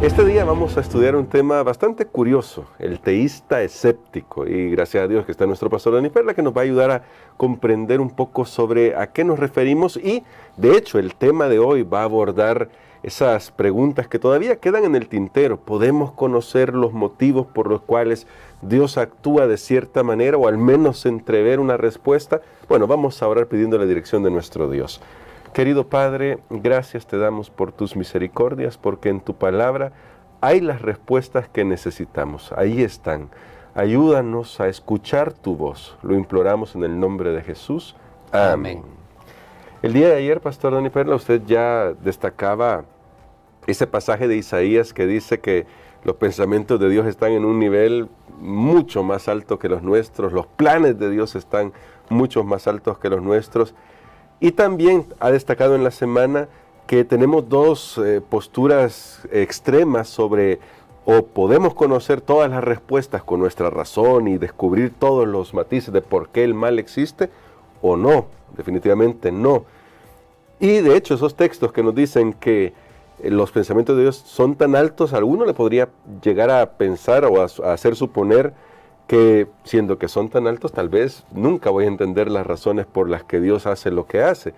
Este día vamos a estudiar un tema bastante curioso, el teísta escéptico, y gracias a Dios que está nuestro pastor Dani Perla, que nos va a ayudar a comprender un poco sobre a qué nos referimos, y de hecho el tema de hoy va a abordar esas preguntas que todavía quedan en el tintero. ¿Podemos conocer los motivos por los cuales Dios actúa de cierta manera, o al menos entrever una respuesta? Bueno, vamos a orar pidiendo la dirección de nuestro Dios. Querido Padre, gracias te damos por tus misericordias, porque en tu palabra hay las respuestas que necesitamos. Ahí están. Ayúdanos a escuchar tu voz. Lo imploramos en el nombre de Jesús. Amén. El día de ayer, Pastor Dani Perla, usted ya destacaba ese pasaje de Isaías que dice que los pensamientos de Dios están en un nivel mucho más alto que los nuestros. Los planes de Dios están mucho más altos que los nuestros. Y también ha destacado en la semana que tenemos dos posturas extremas sobre o podemos conocer todas las respuestas con nuestra razón y descubrir todos los matices de por qué el mal existe, o no, definitivamente no. Y de hecho esos textos que nos dicen que los pensamientos de Dios son tan altos, a alguno le podría llegar a pensar o a hacer suponer que siendo que son tan altos, tal vez nunca voy a entender las razones por las que Dios hace lo que hace.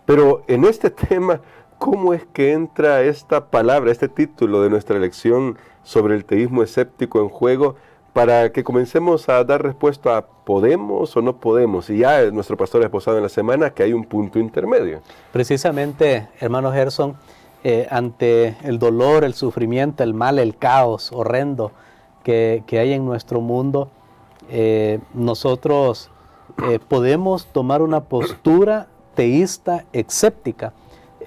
Pero en este tema, ¿cómo es que entra esta palabra, este título de nuestra lección sobre el teísmo escéptico en juego, para que comencemos a dar respuesta a ¿podemos o no podemos? Y ya nuestro pastor ha exposado en la semana que hay un punto intermedio. Precisamente, hermano Gerson, ante el dolor, el sufrimiento, el mal, el caos horrendo que hay en nuestro mundo, nosotros podemos tomar una postura teísta escéptica.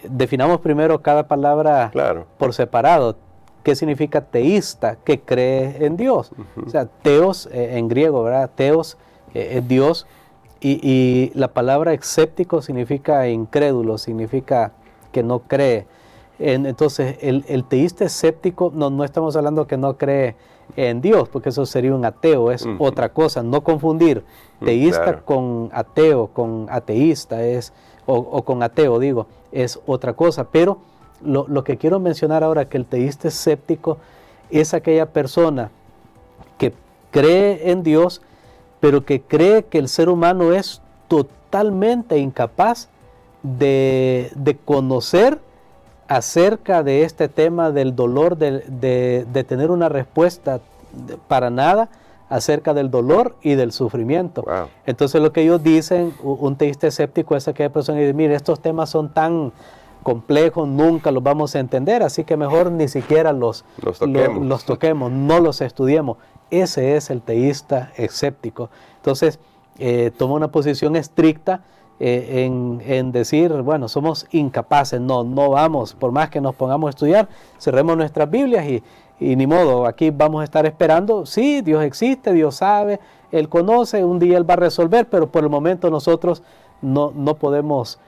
Definamos primero cada palabra por separado. ¿Qué significa teísta? Que cree en Dios. O sea, teos en griego, ¿verdad? Teos es Dios, y la palabra escéptico significa incrédulo, significa que no cree. Entonces, el teísta escéptico, no estamos hablando que no cree en Dios, porque eso sería un ateo, es otra cosa. No confundir teísta con ateo, con ateísta, o con ateo, digo, es otra cosa. Pero lo que quiero mencionar ahora, que el teísta escéptico es aquella persona que cree en Dios, pero que cree que el ser humano es totalmente incapaz de conocer acerca de este tema del dolor, de tener una respuesta para nada acerca del dolor y del sufrimiento. Wow. Entonces lo que ellos dicen, un teísta escéptico es aquella persona que dice, mire, estos temas son tan complejos, nunca los vamos a entender, así que mejor ni siquiera los toquemos, no los estudiemos. Ese es el teísta escéptico. Entonces toma una posición estricta en decir, bueno, somos incapaces, no vamos, por más que nos pongamos a estudiar, cerremos nuestras Biblias y ni modo, aquí vamos a estar esperando. Sí, Dios existe, Dios sabe, Él conoce, un día Él va a resolver, pero por el momento nosotros no podemos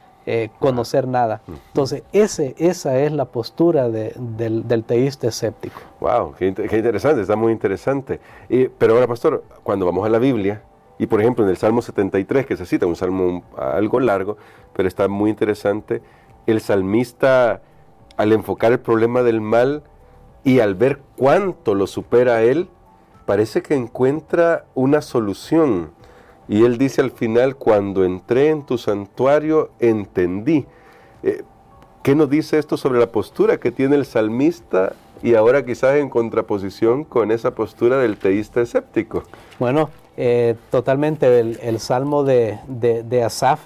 conocer nada. Entonces, esa es la postura del teísta escéptico. Wow, qué interesante, está muy interesante. Pero ahora, pastor, cuando vamos a la Biblia, y por ejemplo en el Salmo 73, que se cita, un salmo algo largo, pero está muy interesante, el salmista, al enfocar el problema del mal y al ver cuánto lo supera él, parece que encuentra una solución. Y él dice al final, cuando entré en tu santuario, entendí. ¿Qué nos dice esto sobre la postura que tiene el salmista y ahora quizás en contraposición con esa postura del teísta escéptico? Bueno, totalmente el salmo de Asaf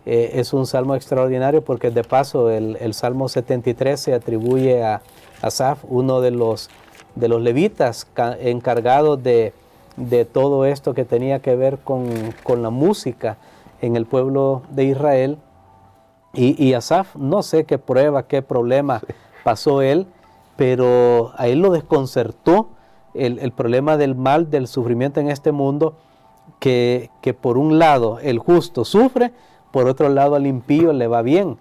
es un salmo extraordinario, porque de paso el salmo 73 se atribuye a Asaf, uno de los levitas encargados de todo esto que tenía que ver con la música en el pueblo de Israel. Y Asaf, no sé qué prueba, qué problema pasó él, pero a él lo desconcertó el problema del mal, del sufrimiento en este mundo, que por un lado el justo sufre, por otro lado al impío le va bien,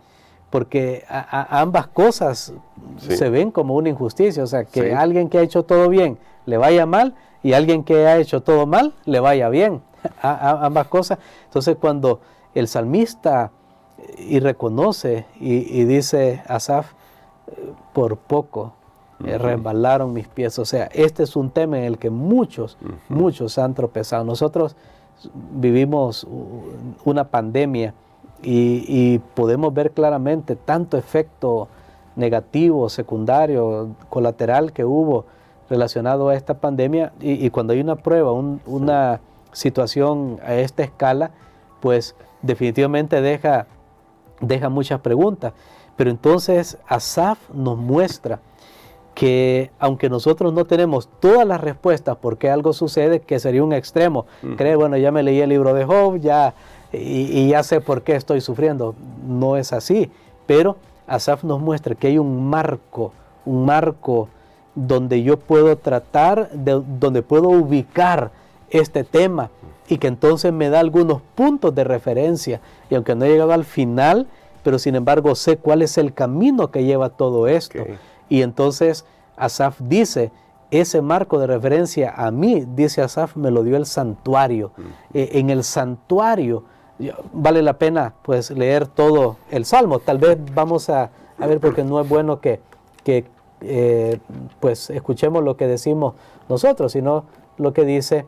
porque a ambas cosas se ven como una injusticia. O sea, que alguien que ha hecho todo bien le vaya mal, y alguien que ha hecho todo mal le vaya bien, ambas cosas. Entonces, cuando el salmista reconoce y dice Asaf, por poco resbalaron mis pies. O sea, este es un tema en el que muchos han tropezado. Nosotros vivimos una pandemia y podemos ver claramente tanto efecto negativo, secundario, colateral que hubo relacionado a esta pandemia, y cuando hay una prueba, una situación a esta escala, pues definitivamente deja muchas preguntas. Pero entonces Asaf nos muestra que aunque nosotros no tenemos todas las respuestas por qué algo sucede, que sería un extremo, creer, bueno, ya me leí el libro de Job, y ya sé por qué estoy sufriendo. No es así, pero Asaf nos muestra que hay un marco donde yo puedo tratar, donde puedo ubicar este tema, y que entonces me da algunos puntos de referencia, y aunque no he llegado al final, pero sin embargo sé cuál es el camino que lleva todo esto. Okay. Y entonces Asaf dice, ese marco de referencia a mí, dice Asaf, me lo dio el santuario. En el santuario vale la pena pues leer todo el Salmo. Tal vez vamos a ver, porque no es bueno que pues escuchemos lo que decimos nosotros, sino lo que dice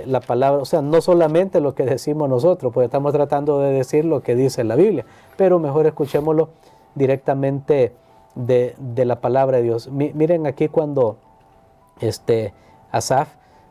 la palabra. O sea, no solamente lo que decimos nosotros, pues estamos tratando de decir lo que dice la Biblia, pero mejor escuchémoslo directamente de la palabra de Dios. Miren aquí cuando Asaf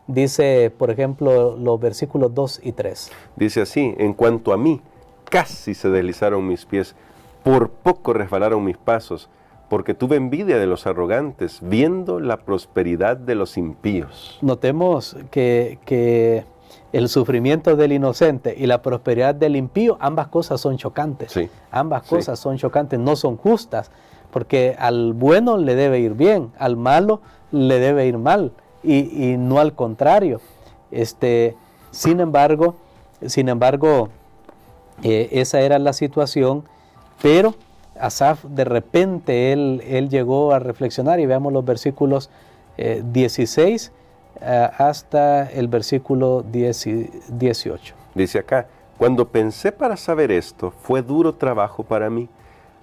dice, por ejemplo, los versículos 2 y 3. Dice así: en cuanto a mí, casi se deslizaron mis pies, por poco resbalaron mis pasos, porque tuve envidia de los arrogantes, viendo la prosperidad de los impíos. Notemos que el sufrimiento del inocente y la prosperidad del impío, ambas cosas son chocantes. Sí. Ambas cosas son chocantes, no son justas, porque al bueno le debe ir bien, al malo le debe ir mal, y no al contrario. Sin embargo, esa era la situación, pero Asaf de repente él llegó a reflexionar, y veamos los versículos 16 hasta el versículo 18. Dice acá: cuando pensé para saber esto, fue duro trabajo para mí,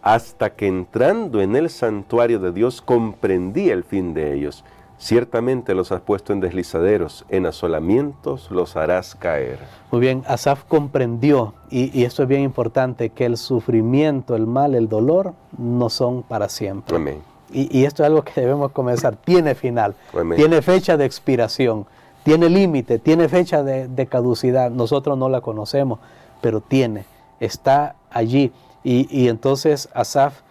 hasta que entrando en el santuario de Dios comprendí el fin de ellos. Ciertamente los has puesto en deslizaderos, en asolamientos los harás caer. Muy bien, Asaf comprendió, y esto es bien importante, que el sufrimiento, el mal, el dolor no son para siempre. Amén. Y esto es algo que debemos comenzar. Tiene final, Amén. Tiene fecha de expiración, tiene límite, tiene fecha de caducidad. Nosotros no la conocemos, pero está allí. Y entonces Asaf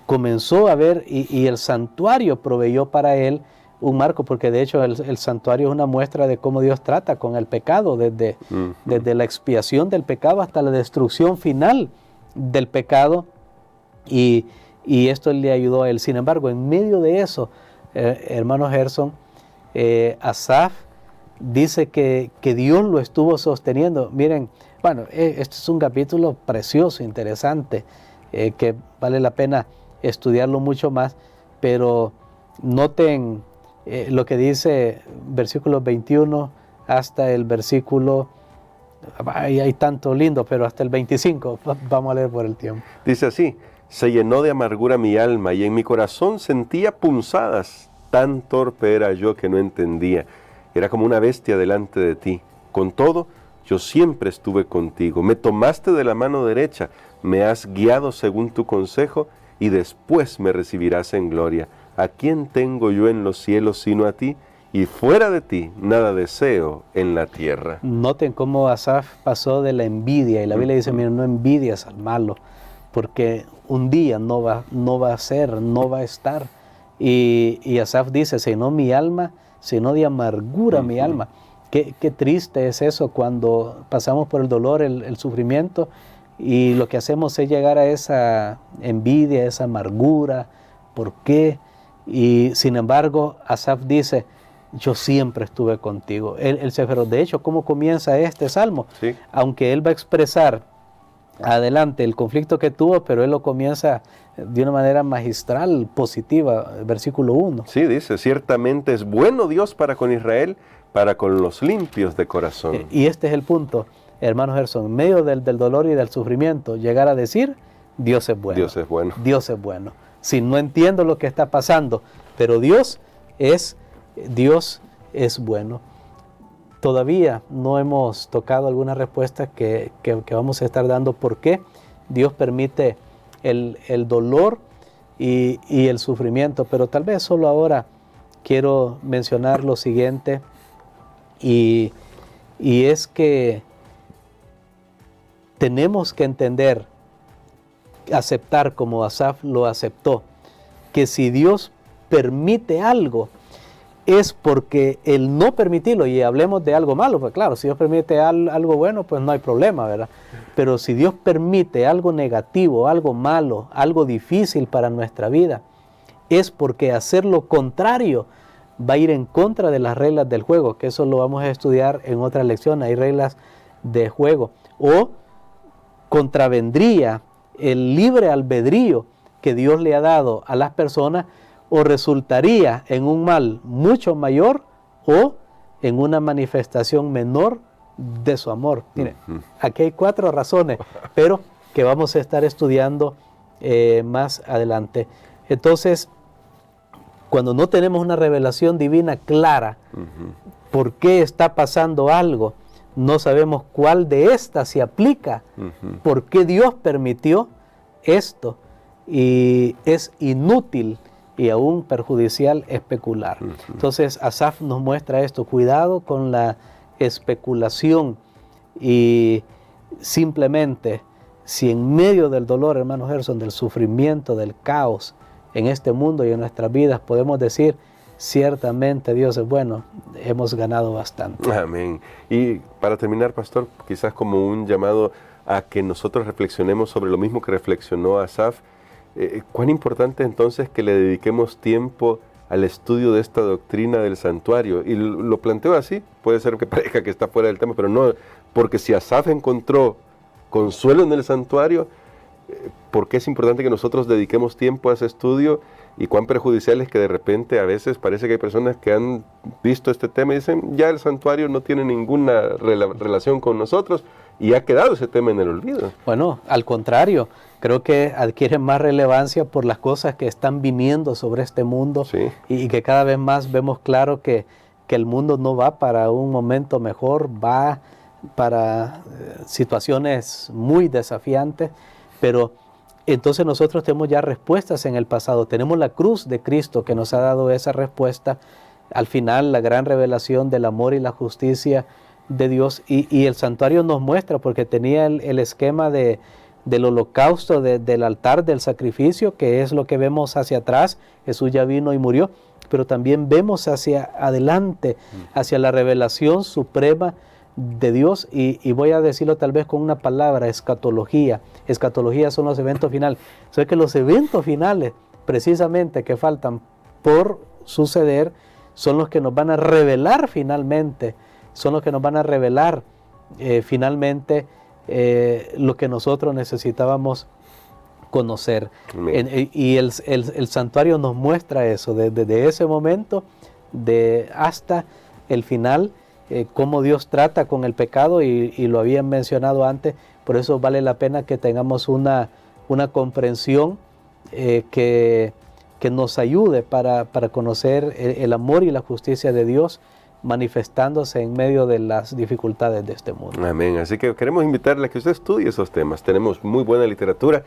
comenzó a ver, y el santuario proveyó para él un marco, porque de hecho el santuario es una muestra de cómo Dios trata con el pecado, desde la expiación del pecado hasta la destrucción final del pecado, y esto le ayudó a él. Sin embargo, en medio de eso, hermano Gerson, Asaf dice que Dios lo estuvo sosteniendo. Miren, bueno, este es un capítulo precioso, interesante, que vale la pena estudiarlo mucho más, pero noten lo que dice versículo 21 hasta el versículo, hay tanto lindo, pero hasta el 25, vamos a leer por el tiempo. Dice así: se llenó de amargura mi alma, y en mi corazón sentía punzadas, tan torpe era yo que no entendía, era como una bestia delante de ti. Con todo, yo siempre estuve contigo, me tomaste de la mano derecha, me has guiado según tu consejo, y después me recibirás en gloria. ¿A quién tengo yo en los cielos sino a ti? Y fuera de ti nada deseo en la tierra. Noten cómo Asaf pasó de la envidia, y la Biblia dice, miren, no envidias al malo, porque un día no va a ser, no va a estar. Y Asaf dice, sino mi alma, sino de amargura mi alma. Qué triste es eso cuando pasamos por el dolor, el sufrimiento, y lo que hacemos es llegar a esa envidia, esa amargura. ¿Por qué? Y sin embargo, Asaf dice, yo siempre estuve contigo. Él se aferró. De hecho, ¿cómo comienza este salmo? Sí. Aunque él va a expresar adelante el conflicto que tuvo, pero él lo comienza de una manera magistral, positiva, versículo 1. Sí, dice, ciertamente es bueno Dios para con Israel, para con los limpios de corazón. Y este es el punto, hermano Gerson, en medio del dolor y del sufrimiento, llegar a decir, Dios es bueno. Dios es bueno. Dios es bueno. si no entiendo lo que está pasando, pero Dios es bueno. Todavía no hemos tocado alguna respuesta que vamos a estar dando por qué Dios permite el dolor y el sufrimiento, pero tal vez solo ahora quiero mencionar lo siguiente, y es que tenemos que entender, aceptar como Asaf lo aceptó, que si Dios permite algo, es porque el no permitirlo, y hablemos de algo malo, pues claro, si Dios permite algo bueno, pues no hay problema, ¿verdad? Pero si Dios permite algo negativo, algo malo, algo difícil para nuestra vida, es porque hacer lo contrario va a ir en contra de las reglas del juego, que eso lo vamos a estudiar en otra lección. Hay reglas de juego, o contravendría el libre albedrío que Dios le ha dado a las personas, o resultaría en un mal mucho mayor o en una manifestación menor de su amor. Mire, aquí hay 4 razones, pero que vamos a estar estudiando más adelante. Entonces, cuando no tenemos una revelación divina clara, por qué está pasando algo, no sabemos cuál de estas se aplica, por qué Dios permitió esto, y es inútil y aún perjudicial especular. Entonces Asaf nos muestra esto: cuidado con la especulación, y simplemente, si en medio del dolor, hermano Gerson, del sufrimiento, del caos en este mundo y en nuestras vidas, podemos decir, ciertamente Dios es bueno, hemos ganado bastante. Amén. Y para terminar, pastor, quizás como un llamado a que nosotros reflexionemos sobre lo mismo que reflexionó Asaf. ¿Cuán importante entonces que le dediquemos tiempo al estudio de esta doctrina del santuario? Y lo planteo así, puede ser que parezca que está fuera del tema, pero no, porque si Asaf encontró consuelo en el santuario, ¿por qué es importante que nosotros dediquemos tiempo a ese estudio? Y cuán perjudicial es que de repente a veces parece que hay personas que han visto este tema y dicen, ya el santuario no tiene ninguna relación con nosotros, y ha quedado ese tema en el olvido. Bueno, al contrario, creo que adquiere más relevancia por las cosas que están viniendo sobre este mundo, sí, y que cada vez más vemos claro que el mundo no va para un momento mejor, va para situaciones muy desafiantes, pero entonces nosotros tenemos ya respuestas en el pasado. Tenemos la cruz de Cristo que nos ha dado esa respuesta. Al final, la gran revelación del amor y la justicia de Dios, y el santuario nos muestra, porque tenía el esquema del holocausto, del altar del sacrificio, que es lo que vemos hacia atrás. Jesús ya vino y murió, pero también vemos hacia adelante, hacia la revelación suprema de Dios, y voy a decirlo tal vez con una palabra: escatología. Escatología son los eventos finales. O sea que los eventos finales, precisamente, que faltan por suceder, son los que nos van a revelar finalmente, son los que nos van a revelar finalmente lo que nosotros necesitábamos conocer. Y el santuario nos muestra eso, desde ese momento hasta el final, cómo Dios trata con el pecado, y lo habían mencionado antes. Por eso vale la pena que tengamos una comprensión que nos ayude para conocer el amor y la justicia de Dios manifestándose en medio de las dificultades de este mundo. Amén. Así que queremos invitarle a que usted estudie esos temas. Tenemos muy buena literatura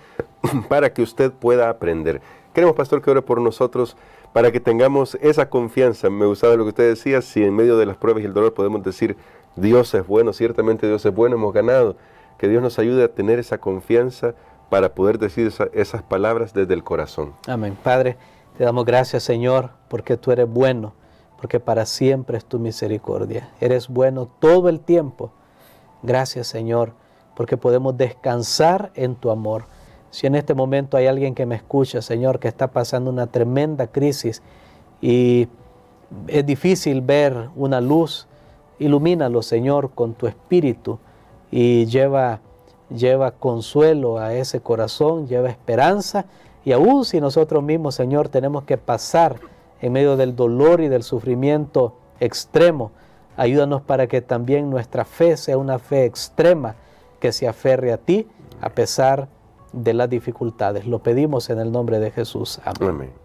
para que usted pueda aprender. Queremos, pastor, que ore por nosotros para que tengamos esa confianza. Me gustaba lo que usted decía: si en medio de las pruebas y el dolor podemos decir, Dios es bueno, ciertamente Dios es bueno, hemos ganado. Que Dios nos ayude a tener esa confianza para poder decir esas palabras desde el corazón. Amén. Padre, te damos gracias, Señor, porque tú eres bueno, porque para siempre es tu misericordia. Eres bueno todo el tiempo. Gracias, Señor, porque podemos descansar en tu amor. Si en este momento hay alguien que me escucha, Señor, que está pasando una tremenda crisis y es difícil ver una luz, ilumínalo, Señor, con tu espíritu, y lleva consuelo a ese corazón, lleva esperanza. Y aún si nosotros mismos, Señor, tenemos que pasar en medio del dolor y del sufrimiento extremo, ayúdanos para que también nuestra fe sea una fe extrema, que se aferre a ti a pesar de las dificultades. Lo pedimos en el nombre de Jesús. Amén. Amén.